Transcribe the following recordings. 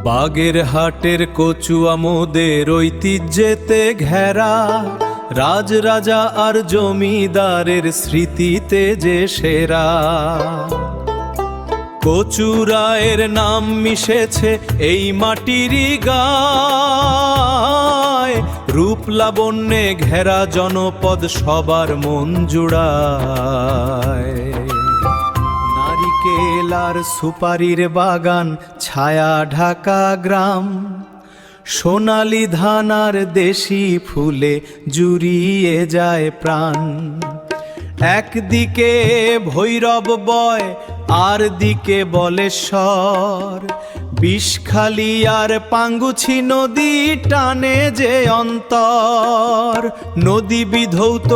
বাগেরহাটের কচুয়া মোদের ঐতিহ্যেতে ঘেরা, রাজরাজা আর জমিদারের স্মৃতিতে যে সেরা। কচুরায়ের নাম মিশেছে এই মাটিরই গায়, রূপ লাবণ্যে ঘেরা জনপদ সবার মন জুড়ায়। নারিকেল আর সুপারির বাগান, ছায়া ঢাকা গ্রাম, সোনালি ধান আর দেশি ফুলে জুড়িয়ে যায় প্রাণ। একদিকে ভৈরব বয় আর দিকে বলেশ্বর, বিষখালী আর পাঙ্গুছি নদী টানে যে অন্তর। নদী বিধৌত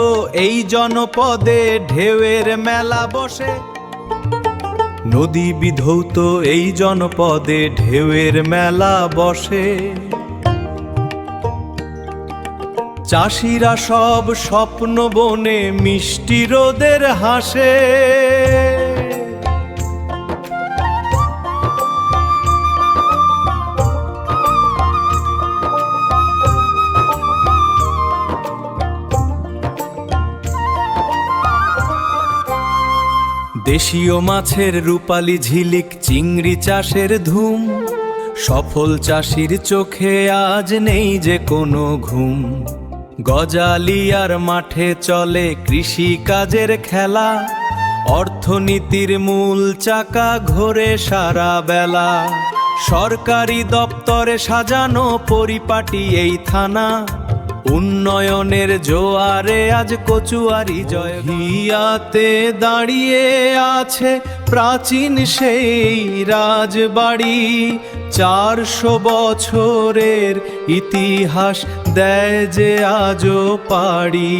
এই জনপদে ঢেউয়ের মেলা বসে, নদী বিধৌত এই জনপদে ঢেউয়ের মেলা বসে। চাষিরা সব স্বপ্ন বনে মিষ্টি রোদের হাসে। দেশীয় মাছের রূপালী ঝিলিক, চিংড়ি চাষের ধুম, সফল চাষির চোখে আজ নেই যে কোনো ঘুম। গজালি আর মাঠে চলে কৃষি কাজের খেলা, অর্থনীতির মূল চাকা ঘোরে সারা বেলা। সরকারি দপ্তরে সাজানো পরিপাটি এই থানা, উন্নয়নের জোয়ারে আজ কচুয়ারি জয়। হিয়াতে দাঁড়িয়ে আছে প্রাচীন সেই রাজবাড়ি, 400 বছরের ইতিহাস দেয় যে আজও পাড়ি।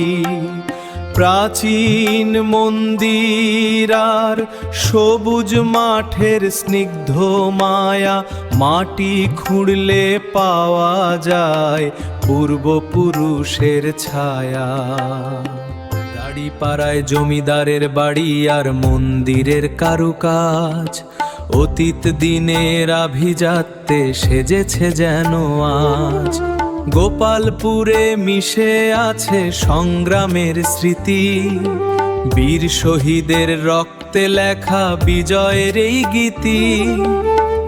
প্রাচীন মন্দির আর সবুজ মাঠের স্নিগ্ধ মায়া, মাটি খুঁড়লে পাওয়া যায় পূর্বপুরুষের ছায়া। দাড়িপাড়ায় জমিদারের বাড়ি আর মন্দিরের কারুকাজ, অতীত দিনের আভিজাত্যে সেজেছে যেন আজ। গোপালপুরে মিশে আছে সংগ্রামের স্মৃতি, বীর শহীদের রক্তে লেখা বিজয়ের এই গীতি।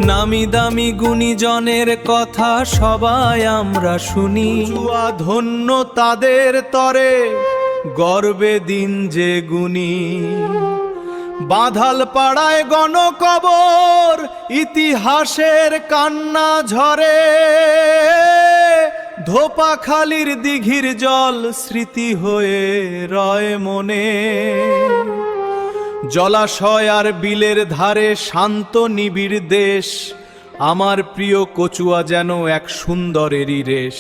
নামি দামি গুণীজনের কথা সবাই আমরা শুনি, ধন্য তাদের তরে গর্বে দিন যে গুণী। বাঁধাল পাড়ায় গণকবর, ইতিহাসের কান্না ঝরে, ধোপাখালির দিঘির জল স্মৃতি হয়ে রয় মনে। জলাশয় আর বিলের ধারে শান্ত নিবিড় দেশ, আমার প্রিয় কচুয়া যেন এক সুন্দরেরই রেশ।